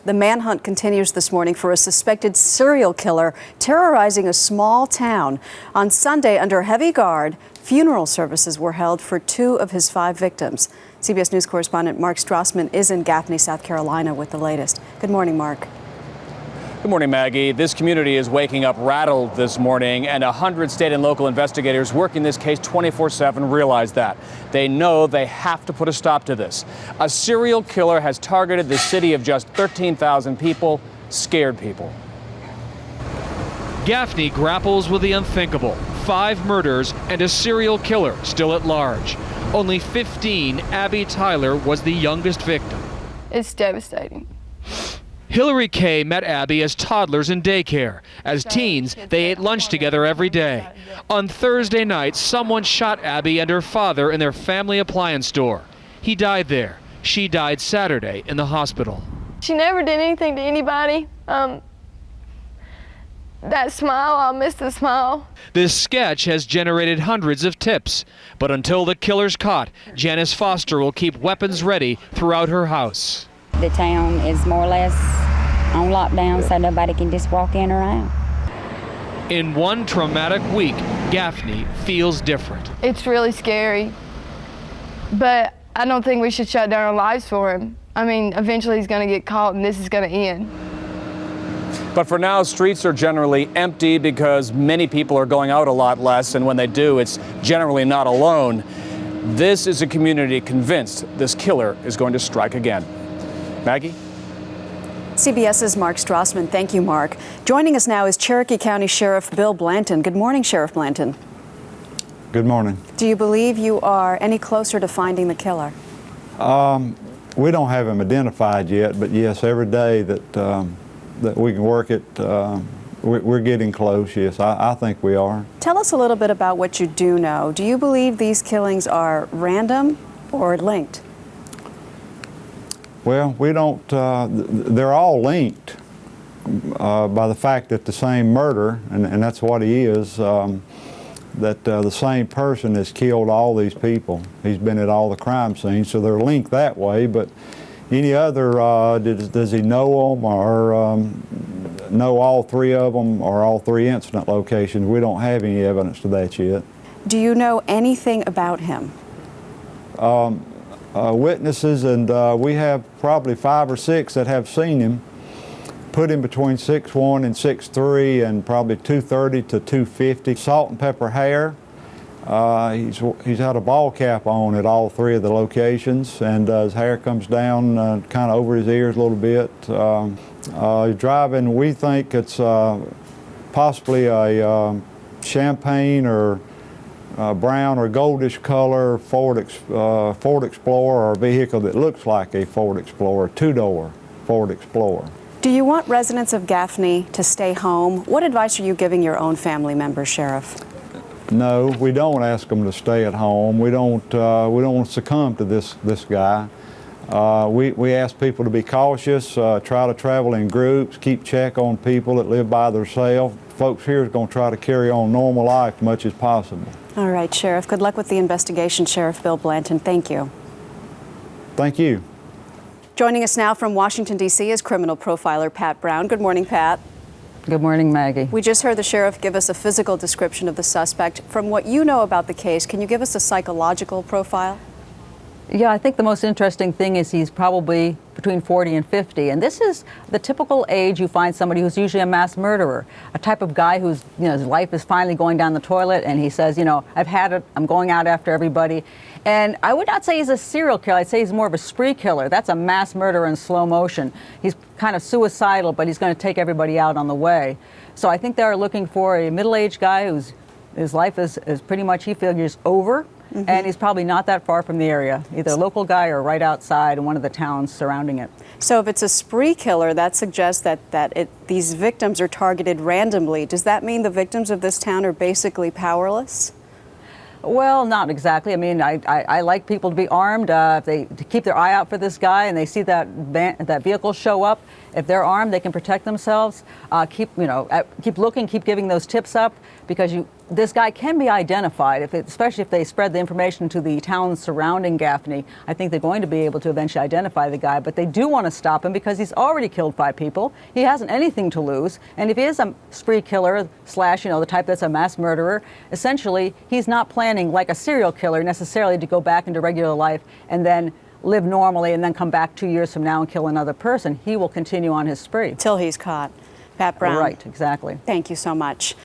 The manhunt continues this morning for a suspected serial killer terrorizing a small town. On Sunday, under heavy guard, funeral services were held for 2 of his 5 victims. CBS News correspondent Mark Strassmann is in Gaffney, South Carolina with the latest. Good morning, Mark. Good morning, Maggie. This community is waking up rattled this morning, and 100 state and local investigators working this case 24/7 realize that. They know they have to put a stop to this. A serial killer has targeted the city of just 13,000 people, scared people. Gaffney grapples with the unthinkable. 5 murders and a serial killer still at large. Only 15, Abby Tyler was the youngest victim. It's devastating. Hillary Kay met Abby as toddlers in daycare. As teens, they ate lunch together every day. On Thursday night, someone shot Abby and her father in their family appliance store. He died there. She died Saturday in the hospital. She never did anything to anybody. That smile, I'll miss the smile. This sketch has generated hundreds of tips. But until the killer's caught, Janice Foster will keep weapons ready throughout her house. The town is more or less on lockdown, so nobody can just walk in or out. In one traumatic week, Gaffney feels different. It's really scary, but I don't think we should shut down our lives for him. I mean, eventually he's going to get caught and this is going to end. But for now, streets are generally empty because many people are going out a lot less, and when they do, it's generally not alone. This is a community convinced this killer is going to strike again. Maggie? CBS's Mark Strassmann. Thank you, Mark. Joining us now is Cherokee County Sheriff Bill Blanton. Good morning, Sheriff Blanton. Good morning. Do you believe you are any closer to finding the killer? We don't have him identified yet, but yes, every day that we can work it, we're getting close, yes. I think we are. Tell us a little bit about what you do know. Do you believe these killings are random or linked? Well, we don't, they're all linked by the fact that the same murder, and that's what he is, that the same person has killed all these people. He's been at all the crime scenes, so they're linked that way, but any other, does he know them or know all 3 of them or all 3 incident locations? We don't have any evidence to that yet. Do you know anything about him? Witnesses, and we have probably 5 or 6 that have seen him. Put him between 6'1" and 6'3", and probably 230 to 250. Salt and pepper hair. He's had a ball cap on at all 3 of the locations, and his hair comes down kind of over his ears a little bit. He's driving, we think it's possibly a champagne or brown or goldish color Ford Explorer, or a vehicle that looks like a Ford Explorer, 2-door Ford Explorer. Do you want residents of Gaffney to stay home? What advice are you giving your own family members, Sheriff? No, we don't ask them to stay at home. We don't succumb to this guy. We ask people to be cautious, try to travel in groups, keep check on people that live by themselves. Folks here is going to try to carry on normal life as much as possible. All right, Sheriff. Good luck with the investigation, Sheriff Bill Blanton. Thank you. Thank you. Joining us now from Washington, D.C. is criminal profiler Pat Brown. Good morning, Pat. Good morning, Maggie. We just heard the sheriff give us a physical description of the suspect. From what you know about the case, can you give us a psychological profile? Yeah, I think the most interesting thing is he's probably between 40 and 50, and this is the typical age you find somebody who's usually a mass murderer, a type of guy who's, his life is finally going down the toilet, and he says, I've had it, I'm going out after everybody. And I would not say he's a serial killer, I'd say he's more of a spree killer. That's a mass murderer in slow motion. He's kind of suicidal, but he's going to take everybody out on the way. So I think they're looking for a middle-aged guy his life is pretty much, he figures, over. Mm-hmm. And he's probably not that far from the area, either a local guy or right outside in one of the towns surrounding it. So if it's a spree killer, that suggests that these victims are targeted randomly. Does that mean the victims of this town are basically powerless? Well, not exactly. I mean, I like people to be armed. If they to keep their eye out for this guy and they see that vehicle show up, If they're armed, they can protect themselves. Keep looking, keep giving those tips up, because this guy can be identified, especially if they spread the information to the towns surrounding Gaffney. I think they're going to be able to eventually identify the guy, but they do want to stop him because he's already killed 5 people. He hasn't anything to lose, and if he is a spree killer / the type that's a mass murderer, essentially he's not planning like a serial killer necessarily to go back into regular life and then live normally and then come back 2 years from now and kill another person. He will continue on his spree. Till he's caught. Pat Brown. Right, exactly. Thank you so much.